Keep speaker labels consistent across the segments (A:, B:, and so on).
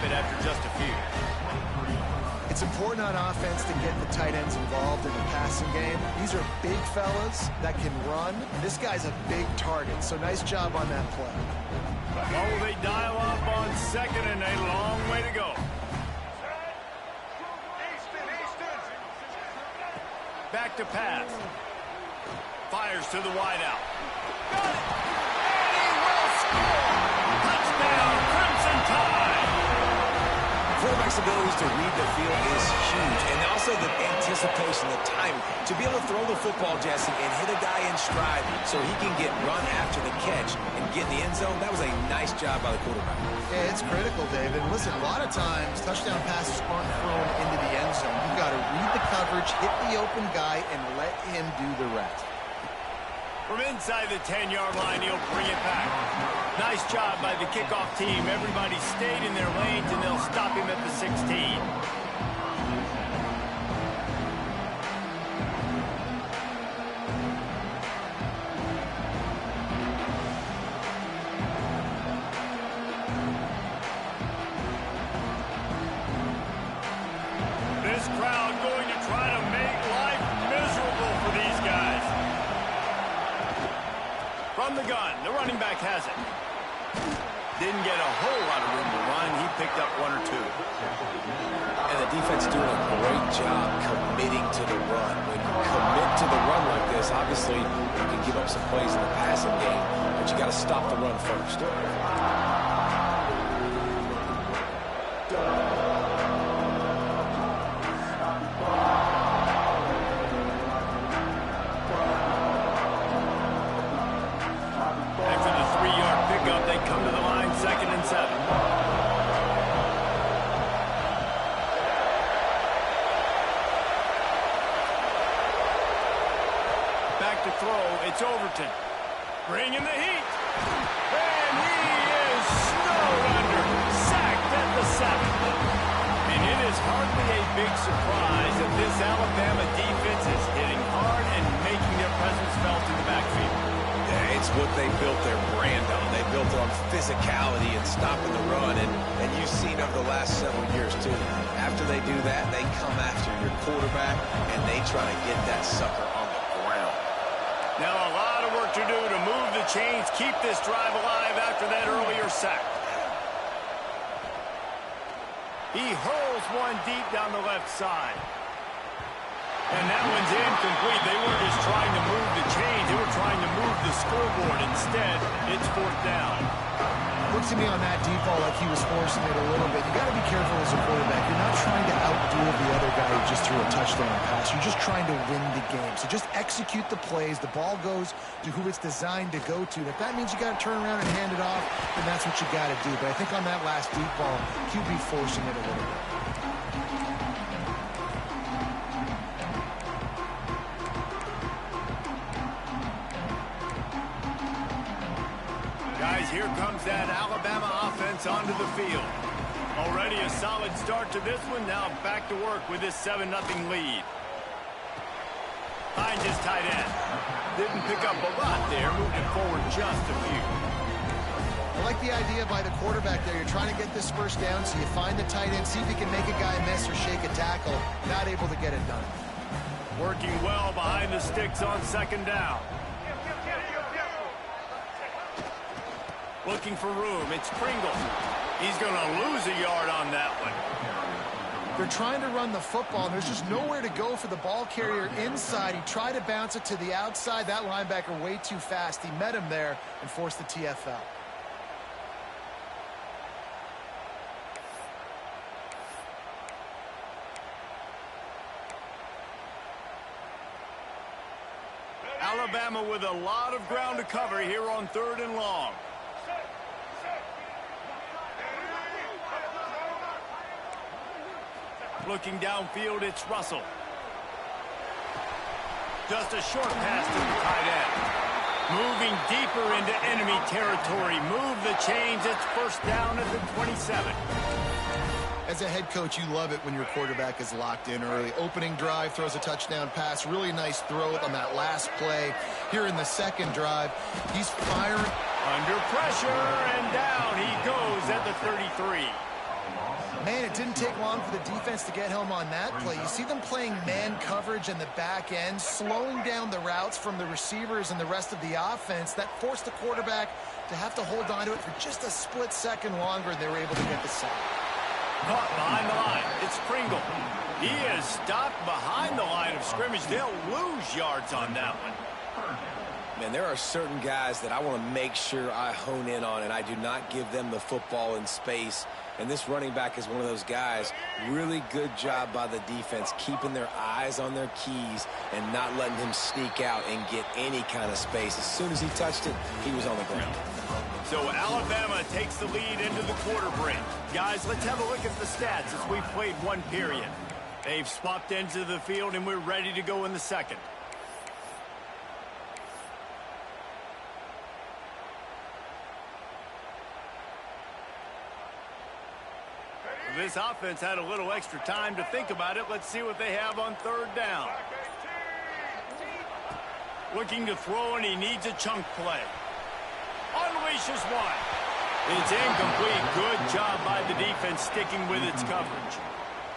A: it after just a few.
B: It's important on offense to get the tight ends involved in the passing game. These are big fellas that can run. This guy's a big target, so nice job on that play.
A: What will they dial up on second and a long way to go? Back to pass. Fires to the wideout. Got it! And he will score! Touchdown, Crimson Tide!
C: Quarterback's abilities to read the field is huge, and also the anticipation, the timing. To be able to throw the football, Jesse, and hit a guy in stride so he can get run after the catch and get in the end zone, that was a nice job by the quarterback.
B: Yeah, it's critical, David. Listen, a lot of times, touchdown passes aren't thrown into the end zone. You've got to read the coverage, hit the open guy, and let him do the rest.
A: From inside the 10-yard line, he'll bring it back. Nice job by the kickoff team. Everybody stayed in their lanes, and they'll stop him at the 16. This crowd going to try to make life miserable for these guys. From the gun, the running back has it. Didn't get a whole lot of room to run. He picked up one or two.
C: And the defense doing a great job committing to the run. When you commit to the run like this, obviously you can give up some plays in the passing game, but you got to stop the run first.
A: After the 3-yard pickup, they come to the line, 2nd and 7. Back to throw, it's Overton. Bringing the heat. And he is snowed under, sacked at the 7. And it is hardly a big surprise that this Alabama defense is hitting hard and making their presence felt in the backfield.
C: Yeah, it's what they built their brand on. They built it on physicality and stopping the run, and you've seen over the last several years, too. After they do that, they come after your quarterback, and they try to get that sucker on the ground.
A: Now a lot of work to do to move the chains, keep this drive alive after that earlier sack. He hurls one deep down the left side. And that one's incomplete. They weren't just trying to move the chains. They were trying to move the scoreboard. Instead, it's 4th down.
B: Looks to me on that deep ball like he was forcing it a little bit. You got to be careful as a quarterback. You're not trying to outdo the other guy who just threw a touchdown pass. You're just trying to win the game. So just execute the plays. The ball goes to who it's designed to go to. And if that means you got to turn around and hand it off, then that's what you got to do. But I think on that last deep ball, QB forcing it a little bit.
A: Guys, here comes that Alabama offense onto the field. Already a solid start to this one. Now back to work with this 7-0 lead. Finds his tight end. Didn't pick up a lot there. Moved it forward just a few.
B: I like the idea by the quarterback there. You're trying to get this first down, so you find the tight end, see if you can make a guy miss or shake a tackle. Not able to get it done.
A: Working well behind the sticks on 2nd down. Looking for room. It's Pringle. He's going to lose a yard on that one.
B: They're trying to run the football, and there's just nowhere to go for the ball carrier inside. He tried to bounce it to the outside. That linebacker way too fast. He met him there and forced the TFL.
A: Alabama with a lot of ground to cover here on 3rd and long. Looking downfield, it's Russell. Just a short pass to the tight end. Moving deeper into enemy territory. Move the chains. It's 1st down at the 27.
B: As a head coach, you love it when your quarterback is locked in early. Opening drive, throws a touchdown pass. Really nice throw on that last play. Here in the 2nd drive, he's firing.
A: Under pressure, and down he goes at the 33.
B: it didn't take long for the defense to get home on that play. You see them playing man coverage in the back end, slowing down the routes from the receivers and the rest of the offense. That forced the quarterback to have to hold on to it for just a split second longer, and they were able to get the sack.
A: Caught behind the line. It's Pringle. He is stopped behind the line of scrimmage. They'll lose yards on that one.
C: Man, there are certain guys that I want to make sure I hone in on, and I do not give them the football in space. And this running back is one of those guys. Really good job by the defense, keeping their eyes on their keys and not letting him sneak out and get any kind of space. As soon as he touched it, he was on the ground.
A: So Alabama takes the lead into the quarter break. Guys, let's have a look at the stats as we've played one period. They've swapped ends of the field, and we're ready to go in the second. This offense had a little extra time to think about it. Let's see what they have on third down. Looking to throw, and he needs a chunk play. Unleashes one. It's incomplete. Good job by the defense sticking with its coverage.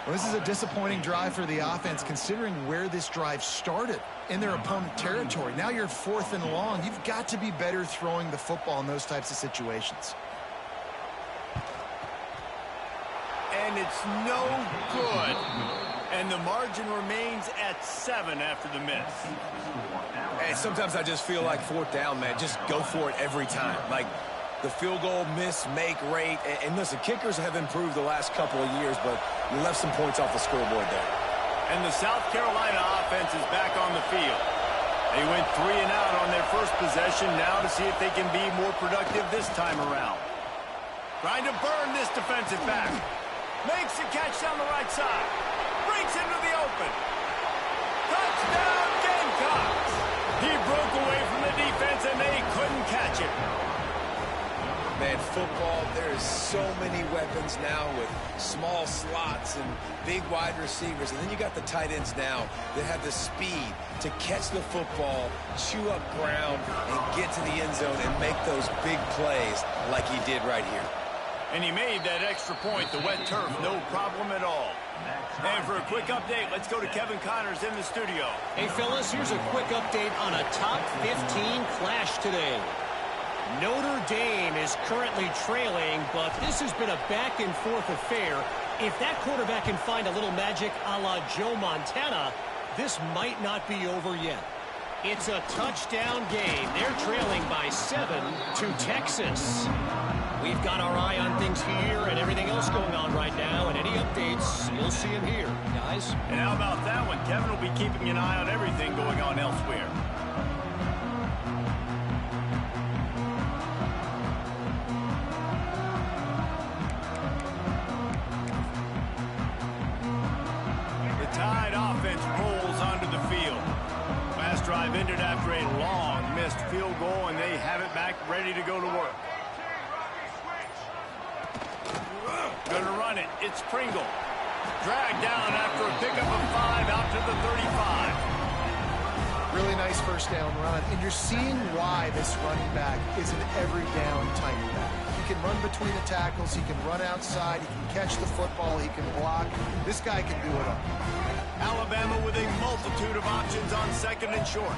B: Well, this is a disappointing drive for the offense, considering where this drive started, in their opponent territory. Now you're 4th and long. You've got to be better throwing the football in those types of situations.
A: And it's no good. And the margin remains at 7 after the miss.
C: And sometimes I just feel like 4th down, man. Just go for it every time. Like the field goal miss-make rate. And listen, kickers have improved the last couple of years, but you left some points off the scoreboard there.
A: And the South Carolina offense is back on the field. They went 3 and out on their first possession, now to see if they can be more productive this time around. Trying to burn this defensive back. Makes the catch down the right side. Breaks into the open. Touchdown, Gamecocks! He broke away from the defense, and they couldn't catch him.
C: Man, football, there is so many weapons now with small slots and big wide receivers. And then you got the tight ends now that have the speed to catch the football, chew up ground, and get to the end zone and make those big plays like he did right here.
A: And he made that extra point, the wet turf, no problem at all. And for a quick update, let's go to Kevin Connors in the studio.
D: Hey, fellas, here's a quick update on a top 15 clash today. Notre Dame is currently trailing, but this has been a back-and-forth affair. If that quarterback can find a little magic a la Joe Montana, this might not be over yet. It's a touchdown game. They're trailing by 7 to Texas. We've got our eye on things here and everything else going on right now, and any updates, you'll see them here, guys.
A: And how about that one? Kevin will be keeping an eye on everything going on elsewhere. The Tide offense rolls onto the field. Last drive ended after a long missed field goal, and they have it back ready to go to work. Going to run it. It's Pringle. Dragged down after a pickup of 5 out to the 35.
B: Really nice first down run. And you're seeing why this running back is an every down type back. He can run between the tackles. He can run outside. He can catch the football. He can block. This guy can do it all.
A: Alabama with a multitude of options on 2nd and short.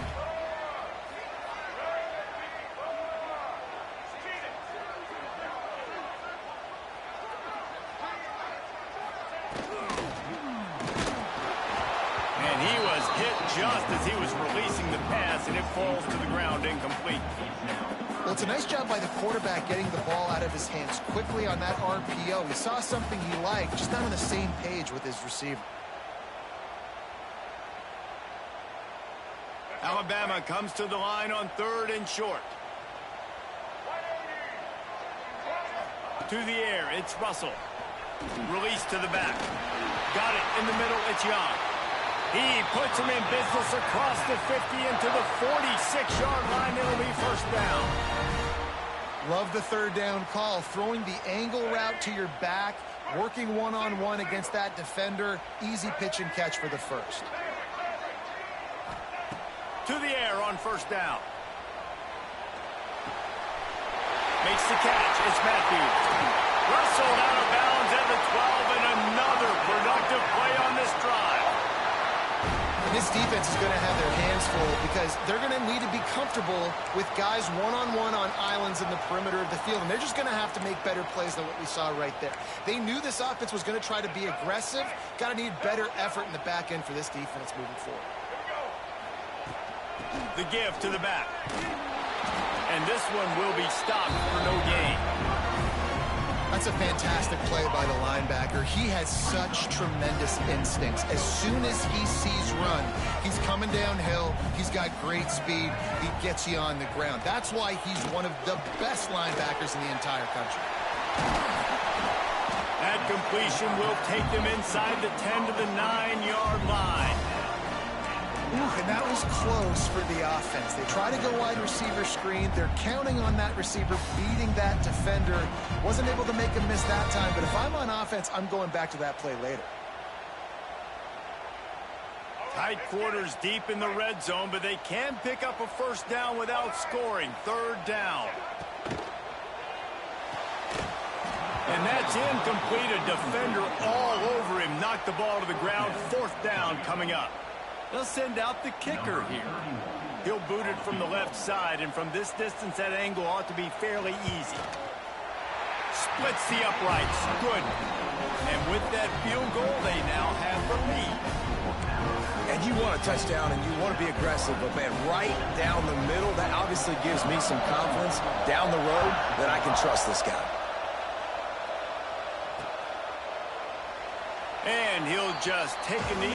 A: Just as he was releasing the pass, and it falls to the ground incomplete.
B: Well, it's a nice job by the quarterback getting the ball out of his hands quickly on that RPO. He saw something he liked, just not on the same page with his receiver.
A: Alabama comes to the line on 3rd and short. To the air, it's Russell. Release to the back. Got it in the middle, it's Young. He puts him in business across the 50 into the 46-yard line. It'll be first down.
B: Love the 3rd down call. Throwing the angle route to your back, working one-on-one against that defender. Easy pitch and catch for the first.
A: To the air on first down. Makes the catch. It's Matthews. Wrestled out of bounds at the 12, and
B: offense is going to have their hands full because they're going to need to be comfortable with guys one-on-one on islands in the perimeter of the field, and they're just going to have to make better plays than what we saw right there. They knew this offense was going to try to be aggressive. Got to need better effort in the back end for this defense moving forward.
A: The give to the back. And this one will be stopped for no gain.
B: That's a fantastic play by the linebacker. He has such tremendous instincts. As soon as he sees run, he's coming downhill. He's got great speed. He gets you on the ground. That's why he's one of the best linebackers in the entire country.
A: That completion will take them inside the 10 to the 9-yard line.
B: Ooh, and that was close for the offense. They try to go wide receiver screen. They're counting on that receiver beating that defender. Wasn't able to make a miss that time, but if I'm on offense, I'm going back to that play later.
A: Tight quarters deep in the red zone, but they can pick up a first down without scoring. Third down. And that's incomplete. A defender all over him. Knocked the ball to the ground. Fourth down coming up. They'll send out the kicker here. He'll boot it from the left side, and from this distance, that angle ought to be fairly easy. Splits the uprights. Good. And with that field goal, they now have the lead.
C: And you want a touchdown, and you want to be aggressive, but, man, right down the middle, that obviously gives me some confidence down the road that I can trust this guy.
A: And he'll just take a knee.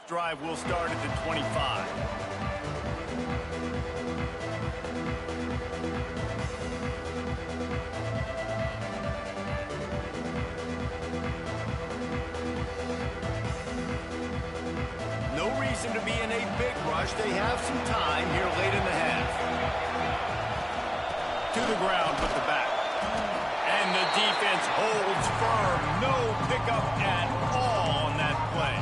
A: Drive will start at the 25. No reason to be in a big rush. They have some time here late in the half. To the ground with the back. And the defense holds firm. No pickup at all on that play.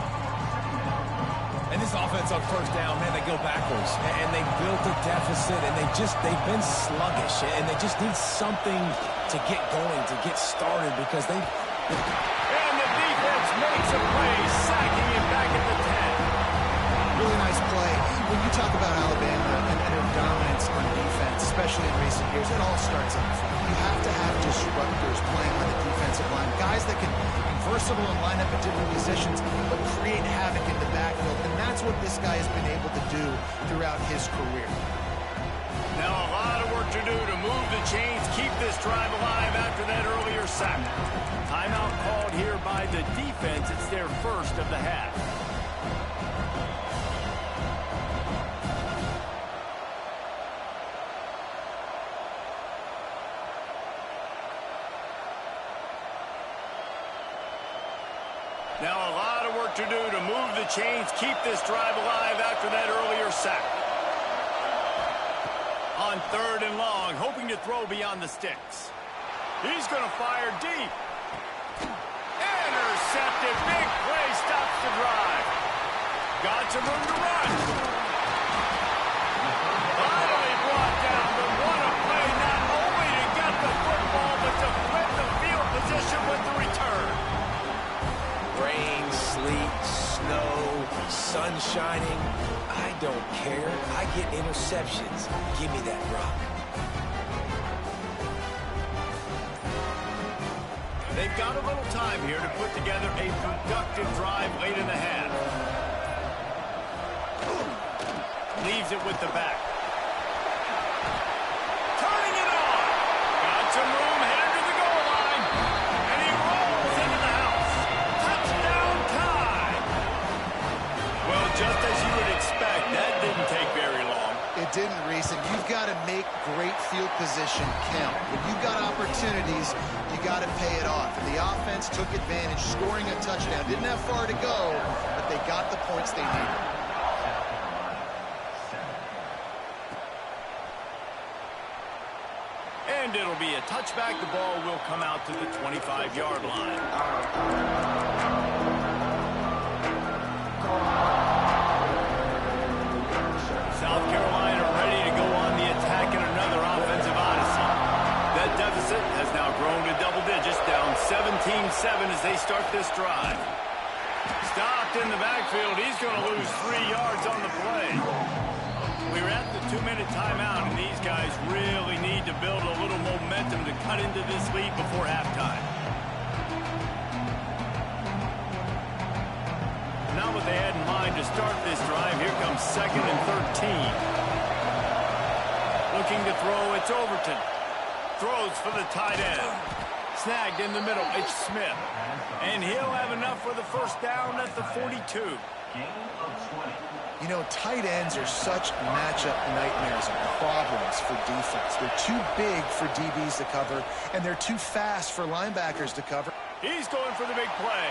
C: And this offense on first down, man, they go backwards. And they built a deficit, and they've been sluggish. And they just need something to get going, to get started, because they...
A: And the defense makes a play, sacking it back at the 10.
B: Really nice play. When you talk about Alabama and their dominance on defense, especially in recent years, it all starts up front. You have to have disruptors playing on the defensive line, guys that can be versatile and line up at different positions, but create havoc in the backfield. And that's what this guy has been able to do throughout his career.
A: Now a lot of work to do to move the chains, keep this drive alive after that earlier sack. Timeout called here by the defense. It's their first of the half. Now a lot of work to do to move the chains, keep this drive alive after that earlier sack. On 3rd and long, hoping to throw beyond the sticks. He's going to fire deep. Intercepted. Big play stops the drive. Got some room to run. Finally brought down, but what a play, not only to get the football, but to flip the field position with the return.
C: Rain, sleet, snow, sun shining. I don't care. I get interceptions. Give me that rock.
A: They've got a little time here to put together a productive drive late in the half. Leaves it with the back. Turning it on. Got some room, headed to the goal line. And he rolls into the house. Touchdown time. Well, just as you would expect, that didn't take very long.
B: It didn't, Reese, and you've got to make great field position count. When you've got opportunities, you got to pay it off. And the offense took advantage, scoring a touchdown. Didn't have far to go, but they got the points they needed.
A: And it'll be a touchback. The ball will come out to the 25-yard line. South Carolina ready to go on the attack in another offensive odyssey. That deficit has now grown to double digits, down 17-7 as they start this drive. Stopped in the backfield. He's going to lose 3 yards on the play. We're at the 2-minute timeout, and these guys really need to build a little momentum to cut into this lead before halftime. Not what they had in mind to start this drive. Here comes 2nd and 13. Looking to throw, it's Overton. Throws for the tight end. Snagged in the middle, it's Smith. And he'll have enough for the first down at the 42.
B: You know, tight ends are such matchup nightmares and problems for defense. They're too big for DBs to cover, and they're too fast for linebackers to cover.
A: He's going for the big play.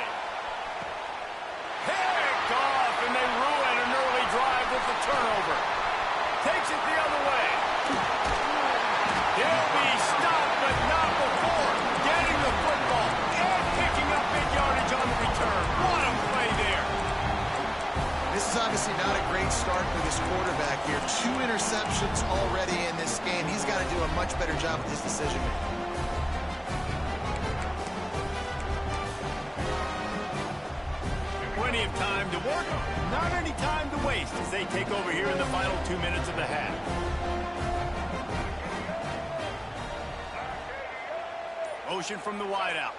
A: Picked off, and they ruin an early drive with the turnover. Takes it the other way. He'll be stopped, but not before getting the football and picking up big yardage on the return. What a play there.
B: This is obviously not a great start for this quarterback here. 2 interceptions already in this game. He's got to do a much better job with his decision-making.
A: Plenty of time to work, not any time to waste as they take over here in the final 2 minutes of the half. Motion from the wideout.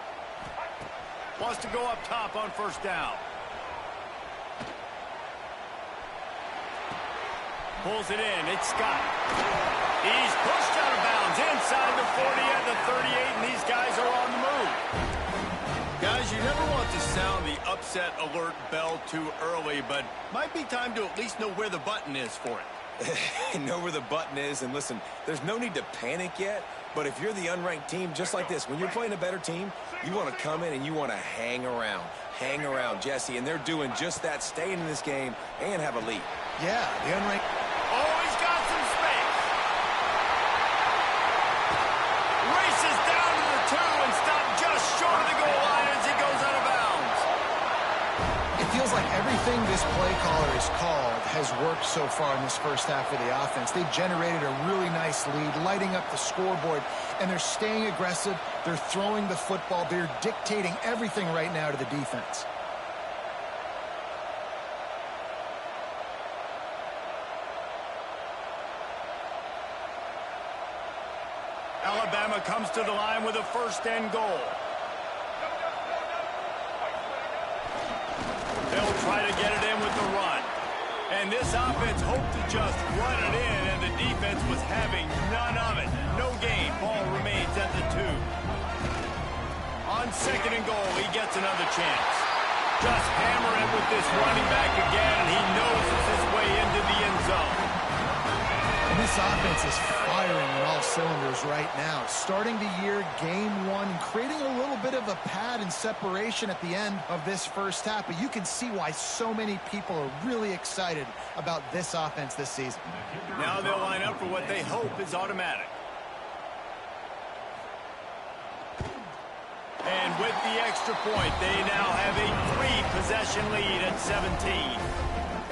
A: Wants to go up top on first down. Pulls it in. It's Scott. He's pushed out of bounds inside the 40 and the 38, and these guys are on the move. Guys, you never want to sound the upset alert bell too early, but might be time to at least know where the button is for it.
C: Know where the button is, and listen, there's no need to panic yet, but if you're the unranked team, just like this, when you're playing a better team, you want to come in and you want to hang around. Hang around, Jesse, and they're doing just that, staying in this game and have a lead.
B: Yeah, the unranked...
A: Oh, he's got some space. Races down to the 2 and stopped just short of the goal line as he goes out of bounds.
B: It feels like everything this play caller has called has worked so far in this first half of the offense. They've generated a really nice lead, lighting up the scoreboard, and they're staying aggressive. They're throwing the football. They're dictating everything right now to the defense.
A: Alabama comes to the line with a first and goal. They'll try to get it in with the run. And this offense hoped to just run it in, and the defense was having none of it. No gain. Ball remains at the 2. On 2nd and goal, he gets another chance. Just hammer it with this running back again, and he noses his way into the end zone.
B: And this offense is firing on all cylinders right now. Starting the year, game one, and creating a little bit of a pad and separation at the end of this first half. But you can see why so many people are really excited about this offense this season.
A: Now they'll line up for what they hope is automatic. And with the extra point, they now have a 3-possession lead at 17.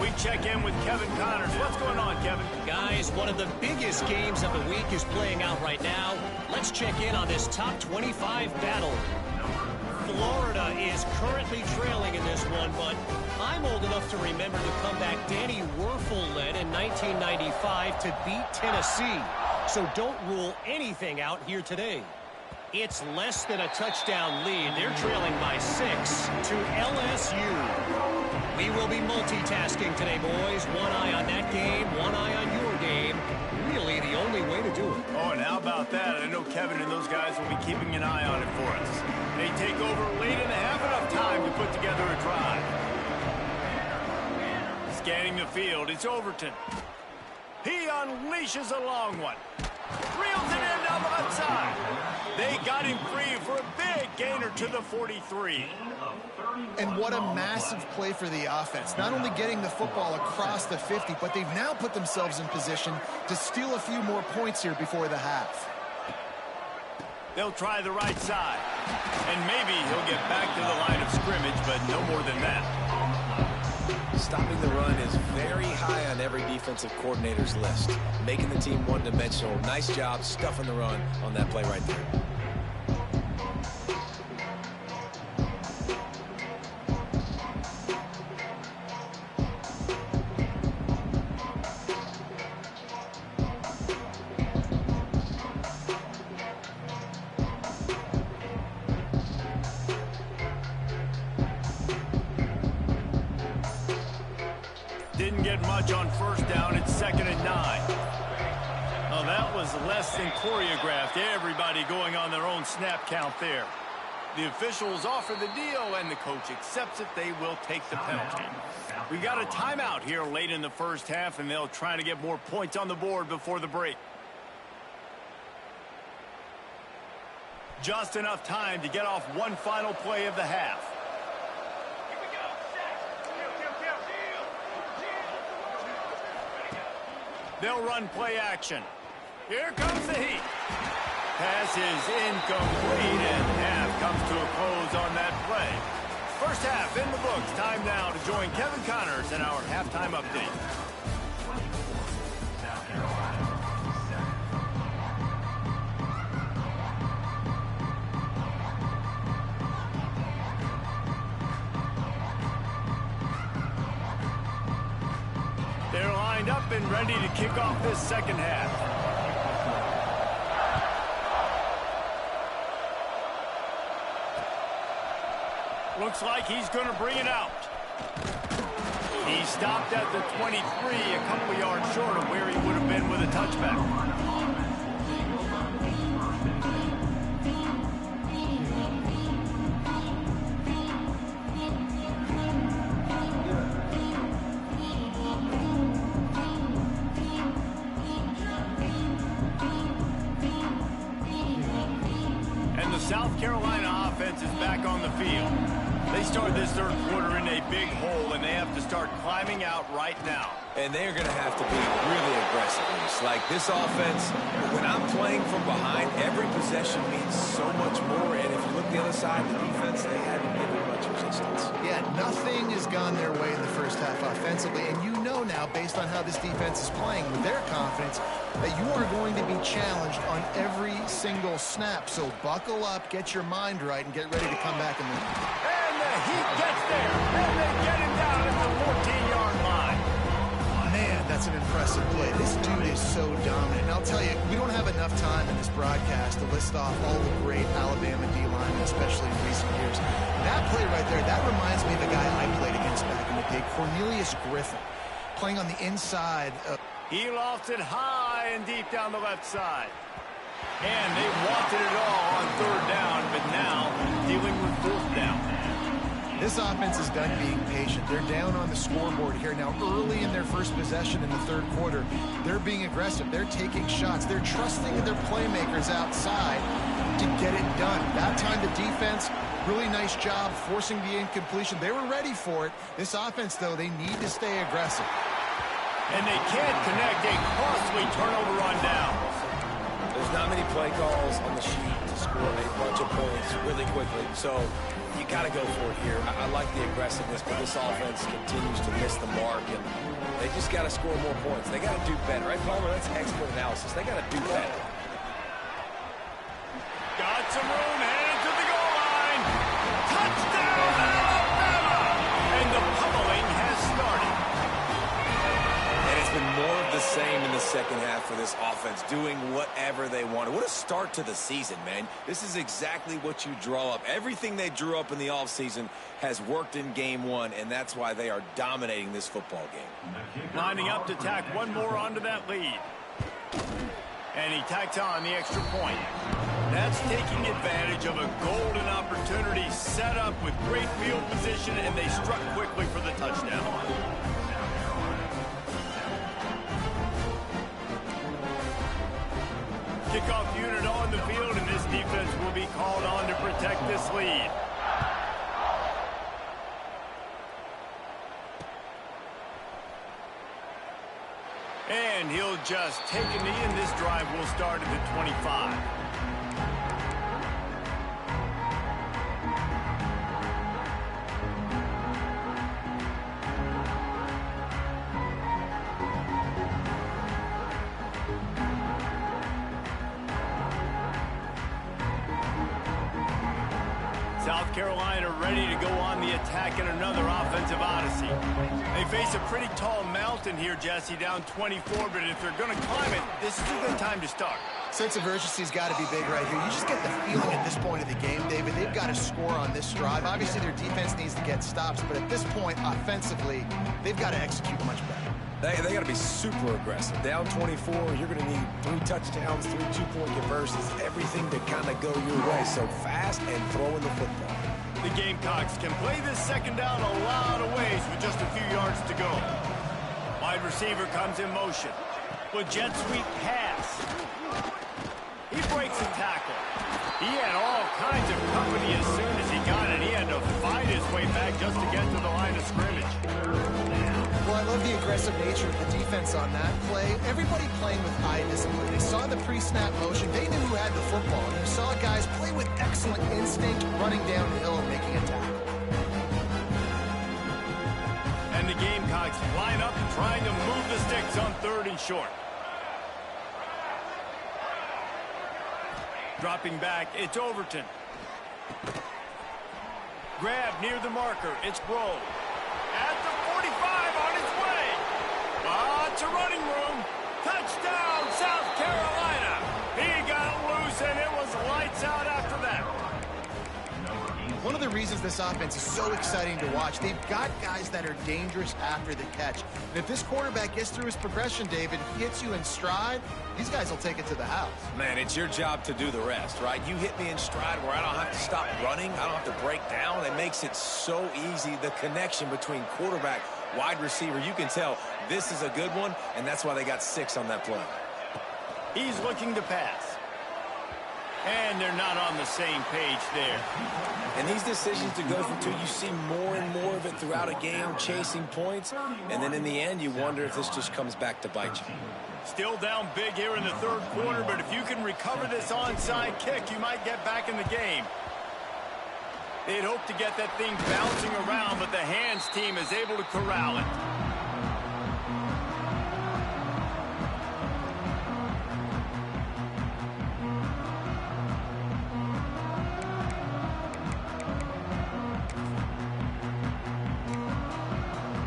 A: We check in with Kevin Connors. What's going on, Kevin?
D: Guys, one of the biggest games of the week is playing out right now. Let's check in on this top 25 battle. Florida is currently trailing in this one, but I'm old enough to remember the comeback Danny Werfel led in 1995 to beat Tennessee. So don't rule anything out here today. It's less than a touchdown lead. They're trailing by 6 to LSU. We will be multitasking today, boys. One eye on that game, one eye on your game. Really the only way to do it.
A: Oh, and how about that? I know Kevin and those guys will be keeping an eye on it for us. They take over late in the half, enough time to put together a drive. Scanning the field, it's Overton. He unleashes a long one. Reels it in down the left side. They got him free for a big gainer to the 43.
B: And what a massive play for the offense. Not only getting the football across the 50, but they've now put themselves in position to steal a few more points here before the half.
A: They'll try the right side. And maybe he'll get back to the line of scrimmage, but no more than that.
C: Stopping the run is very high on every defensive coordinator's list. Making the team one-dimensional. Nice job stuffing the run on that play right there.
A: Didn't get much on first down. It's 2nd and 9. Oh, that was less than choreographed. Everybody going on their own snap count there. The officials offer the deal, and the coach accepts it. They will take the penalty. We got a timeout here late in the first half, and they'll try to get more points on the board before the break. Just enough time to get off one final play of the half. They'll run play action. Here comes the heat. Pass is incomplete, and half comes to a close on that play. First half in the books. Time now to join Kevin Connors in our halftime update. They're lined up and ready to kick off this second half. Looks like he's going to bring it out. He stopped at the 23, a couple yards short of where he would have been with a touchback. South Carolina offense is back on the field. They start this third quarter in a big hole, and they have to start climbing out right now.
C: And they're going to have to be really aggressive. It's like this offense, when I'm playing from behind, every possession means so much more. And if you look the other side of the defense, they haven't given much resistance.
B: Yeah, nothing has gone their way in the first half offensively. And you know now, based on how this defense is playing with their confidence, that you are going to be challenged on every single snap. So buckle up, get your mind right, and get ready to come back and win.
A: And the Heat gets there, and they get him down at the 14-yard line.
B: Man, that's an impressive play. This dude is so dominant. And I'll tell you, we don't have enough time in this broadcast to list off all the great Alabama D-linemen, especially in recent years. That play right there, that reminds me of a guy I played against back in the day, Cornelius Griffin, playing on the inside.
A: He lofts it high and deep down the left side. And they wanted it all on third down, but now dealing with fourth down.
B: This offense is done being patient. They're down on the scoreboard here. Now, early in their first possession in the third quarter, they're being aggressive. They're taking shots. They're trusting their playmakers outside to get it done. That time, the defense, really nice job forcing the incompletion. They were ready for it. This offense, though, they need to stay aggressive.
A: And they can't connect a costly turnover on downs.
C: There's not many play calls on the sheet to score a bunch of points really quickly, so you got to go for it here. I like the aggressiveness, but this offense continues to miss the mark, and they just got to score more points. They got to do better, right, Palmer? That's expert analysis. They got to do better.
A: Got some room, headed to the goal line. Touchdown, Alabama! And the pummeling has started.
C: And it's been more of the same in the second half for this offense, doing whatever they wanted. What a start to the season, man. This is exactly what you draw up. Everything they drew up in the offseason has worked in game one, and that's why they are dominating this football game.
A: Lining up to tack one more onto that lead. And he tacks on the extra point. That's taking advantage of a golden opportunity set up with great field position, and they struck quickly for the touchdown. Kickoff unit on the field, and this defense will be called on to protect this lead. And he'll just take a knee, and this drive will start at the 25. South Carolina ready to go on the attack in another offensive odyssey. They face a pretty tall mountain here, Jesse, down 24, but if they're going to climb it, this is a good time to start.
B: Sense of urgency's got to be big right here. You just get the feeling at this point of the game, David, they've got to score on this drive. Obviously, their defense needs to get stops, but at this point, offensively, they've got to execute much better.
C: They got to be super aggressive. Down 24, you're going to need 3 touchdowns, 3 two-point conversions, everything to kind of go your way. So fast and throwing the football.
A: The Gamecocks can play this second down a lot of ways with just a few yards to go. Wide receiver comes in motion. With jet sweep pass. He breaks a tackle. He had all kinds of company as soon as he got it. He had to fight his way back just to get to the line of scrimmage.
B: Well, I love the aggressive nature of the defense on that play. Everybody playing with eye discipline. They saw the pre-snap motion. They knew who had the football. You saw guys play with excellent instinct, running downhill and making a tackle.
A: And the Gamecocks line up trying to move the sticks on 3rd and short. Dropping back, it's Overton. Grab near the marker, it's Grove. At the 45 on his way. Lots of running room. Touchdown, South Carolina. He got it loose, and it was lights out after that.
B: One of the reasons this offense is so exciting to watch, they've got guys that are dangerous after the catch. And if this quarterback gets through his progression, David, he hits you in stride, these guys will take it to the house.
C: Man, it's your job to do the rest, right? You hit me in stride where I don't have to stop running. I don't have to break down. It makes it so easy. The connection between quarterback, wide receiver, you can tell this is a good one, and that's why they got 6 on that play.
A: He's looking to pass. And they're not on the same page there.
C: And these decisions to go for 2, you see more and more of it throughout a game, chasing points. And then in the end, you wonder if this just comes back to bite you.
A: Still down big here in the 3rd quarter, but if you can recover this onside kick, you might get back in the game. They'd hope to get that thing bouncing around, but the hands team is able to corral it.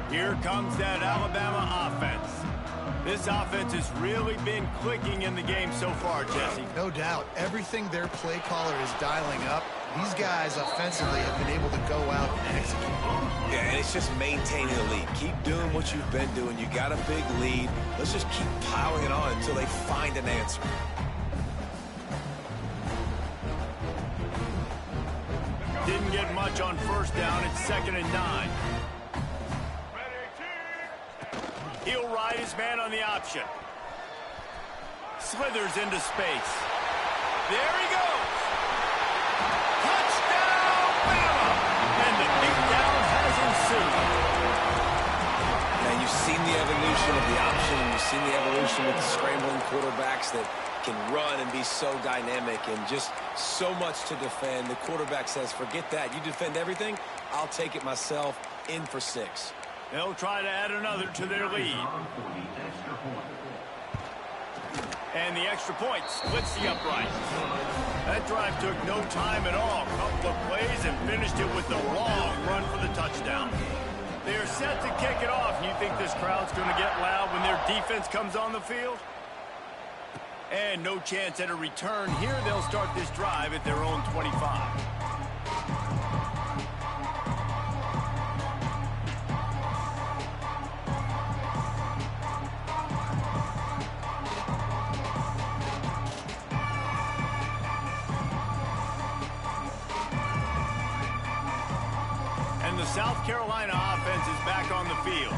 A: Here comes that Alabama offense. This offense has really been clicking in the game so far, Jesse.
B: No doubt. Everything their play caller is dialing up, these guys offensively have been able to go out and execute.
C: Yeah, and it's just maintaining the lead. Keep doing what you've been doing. You got a big lead. Let's just keep piling it on until they find an answer.
A: Didn't get get much on first down. It's 2nd and 9. He'll ride his man on the option. Slithers into space. There he goes. Touchdown, Bama! And the beatdown has ensued.
C: Now, you've seen the evolution of the option. You've seen the evolution with the scrambling quarterbacks that can run and be so dynamic and just so much to defend. The quarterback says, forget that. You defend everything, I'll take it myself. In for 6.
A: They'll try to add another to their lead. And the extra point splits the upright. That drive took no time at all. Couple of plays and finished it with a long run for the touchdown. They're set to kick it off. You think this crowd's going to get loud when their defense comes on the field? And no chance at a return here. They'll start this drive at their own 25. South Carolina offense is back on the field.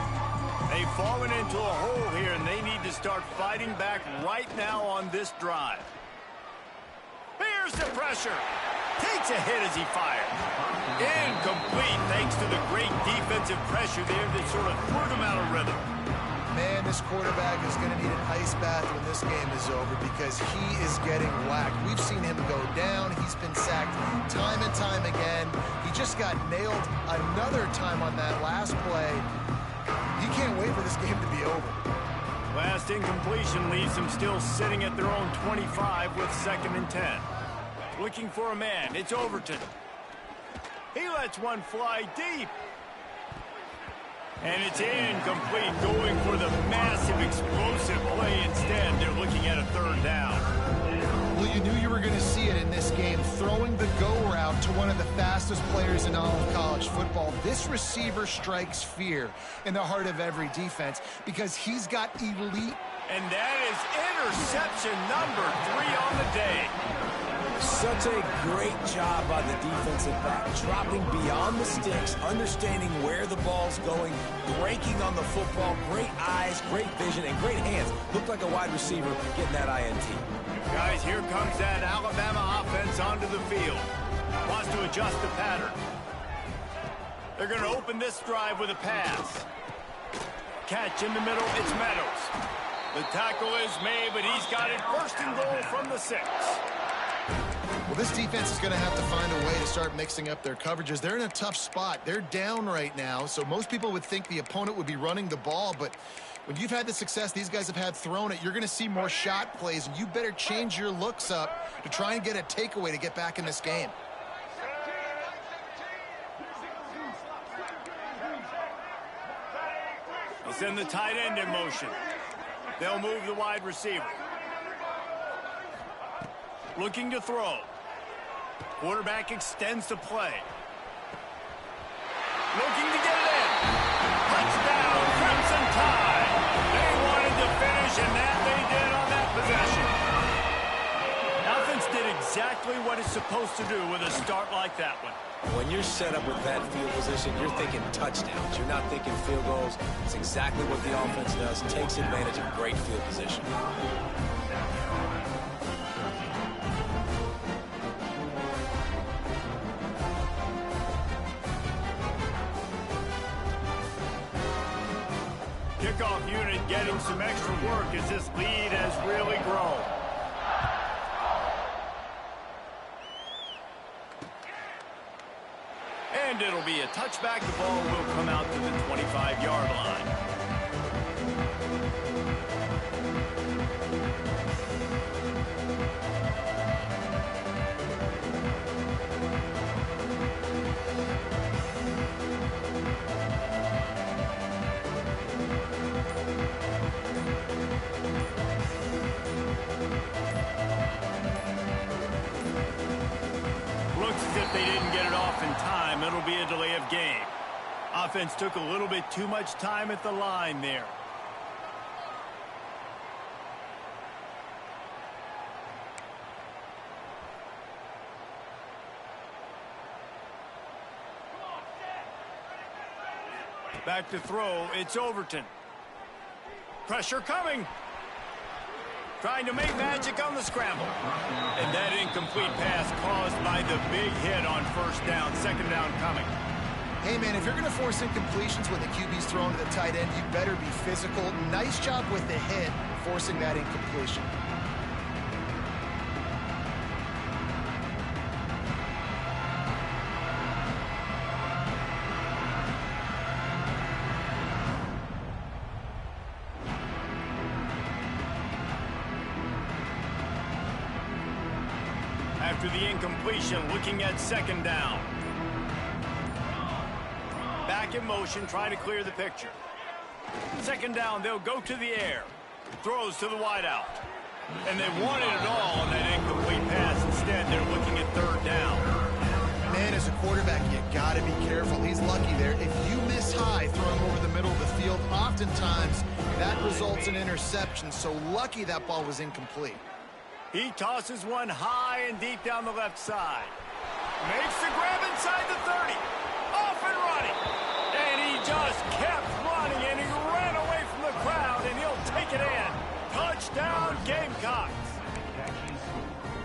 A: They've fallen into a hole here, and they need to start fighting back right now on this drive. Here's the pressure. Takes a hit as he fires. Incomplete thanks to the great defensive pressure there that sort of threw them out of rhythm.
B: Man, this quarterback is going to need an ice bath when this game is over because he is getting whacked. We've seen him go down. He's been sacked time and time again. He just got nailed another time on that last play. He can't wait for this game to be over.
A: Last incompletion leaves them still sitting at their own 25 with 2nd and 10. Looking for a man. It's Overton. He lets one fly deep. And it's incomplete, going for the massive explosive play instead. They're looking at a 3rd down.
B: Well, you knew you were going to see it in this game, throwing the go route to one of the fastest players in all of college football. This receiver strikes fear in the heart of every defense because he's got elite.
A: And that is interception number 3 on the day.
C: Such a great job by the defensive back, dropping beyond the sticks, understanding where the ball's going, breaking on the football, great eyes, great vision, and great hands. Looked like a wide receiver getting that INT.
A: Guys, here comes that Alabama offense onto the field. Wants to adjust the pattern. They're going to open this drive with a pass. Catch in the middle, it's Meadows. The tackle is made, but he's got it 1st and goal from the 6.
B: Well, this defense is going to have to find a way to start mixing up their coverages. They're in a tough spot. They're down right now, so most people would think the opponent would be running the ball, but when you've had the success these guys have had throwing it, you're going to see more shot plays, and you better change your looks up to try and get a takeaway to get back in this game.
A: They'll send the tight end in motion. They'll move the wide receiver. Looking to throw. Quarterback extends the play. Looking to get it in. Touchdown, Crimson Tide. They wanted to finish, and that they did on that possession. Offense did exactly what it's supposed to do with a start like that one.
C: When you're set up with that field position, you're thinking touchdowns. You're not thinking field goals. It's exactly what the offense does. Takes advantage of great field position.
A: Kickoff unit getting some extra work as this lead has really grown. And it'll be a touchback. The ball will come out to the 25-yard line. They didn't get it off in time. It'll be a delay of game. Offense took a little bit too much time at the line there. Back to throw, it's Overton. Pressure coming. Trying to make magic on the scramble. And that incomplete pass caused by the big hit on first down, second down coming.
B: Hey, man, if you're going to force incompletions when the QB's thrown to the tight end, you better be physical. Nice job with the hit, forcing that incompletion.
A: After the incompletion, looking at second down. Back in motion, trying to clear the picture. Second down, they'll go to the air. Throws to the wideout. And they wanted it all on that incomplete pass. Instead, they're looking at third down.
B: Man, as a quarterback, you got to be careful. He's lucky there. If you miss high throwing over the middle of the field, oftentimes that results in interception. So lucky that ball was incomplete.
A: He tosses one high and deep down the left side. Makes the grab inside the 30. Off and running. And he just kept running, and he ran away from the crowd, and he'll take it in. Touchdown, Gamecocks.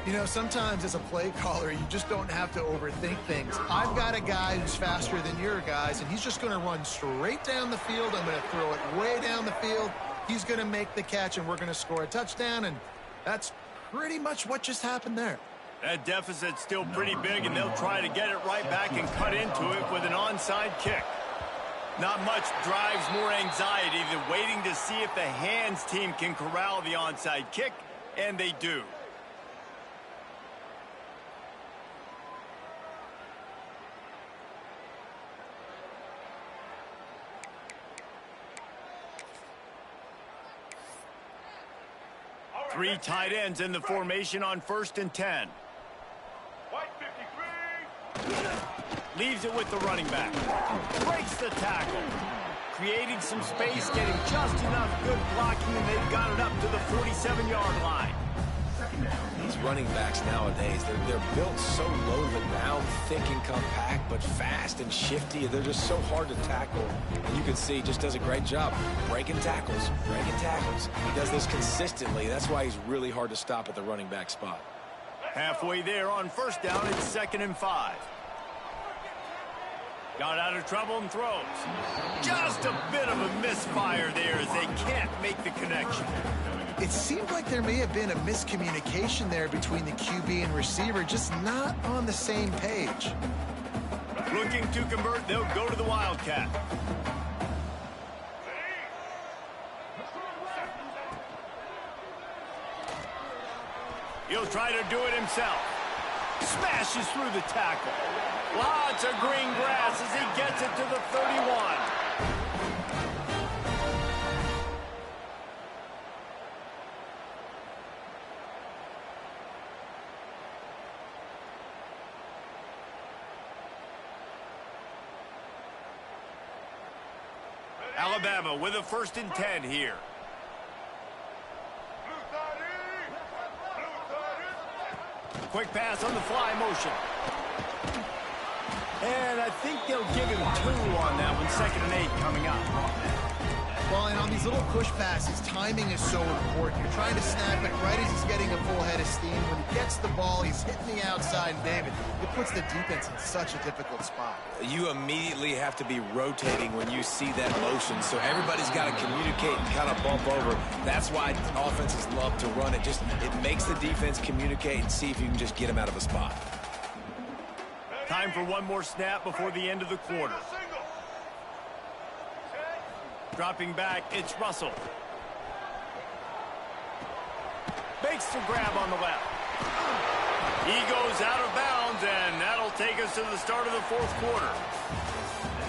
B: You know, sometimes as a play caller, you just don't have to overthink things. I've got a guy who's faster than your guys, and he's just going to run straight down the field. I'm going to throw it way down the field. He's going to make the catch, and we're going to score a touchdown, and that's pretty much what just happened there.
A: That deficit's still pretty big, and they'll try to get it right back and cut into it with an onside kick. Not much drives more anxiety than waiting to see if the hands team can corral the onside kick, and they do. Three tight ends in the formation on 1st and 10. Leaves it with the running back. Breaks the tackle. Creating some space, getting just enough good blocking, and they've got it up to the 47-yard line.
C: These running backs nowadays, they're built so low to the ground, thick and compact, but fast and shifty. They're just so hard to tackle. And you can see he just does a great job breaking tackles, breaking tackles. He does this consistently. That's why he's really hard to stop at the running back spot.
A: Halfway there on 1st down, it's 2nd and 5. Got out of trouble and throws. Just a bit of a misfire there as they can't make the connection.
B: It seemed like there may have been a miscommunication there between the QB and receiver, just not on the same page.
A: Looking to convert, they'll go to the Wildcat. He'll try to do it himself. Smashes through the tackle. Lots of green grass as he gets it to the 31. Alabama with a 1st and 10 here. Quick pass on the fly motion. And I think they'll give him 2 on that one. 2nd and 8 coming up.
B: Well, and on these little push passes, timing is so important. You're trying to snap it right as he's getting a full head of steam. When he gets the ball, he's hitting the outside, and David, it puts the defense in such a difficult spot.
C: You immediately have to be rotating when you see that motion, so everybody's got to communicate and kind of bump over. That's why offenses love to run it. It makes the defense communicate and see if you can just get them out of a spot.
A: Time for one more snap before the end of the quarter. Dropping back, it's Russell. Makes the grab on the left. He goes out of bounds, and that'll take us to the start of the 4th quarter.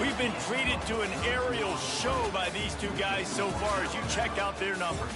A: We've been treated to an aerial show by these two guys so far as you check out their numbers.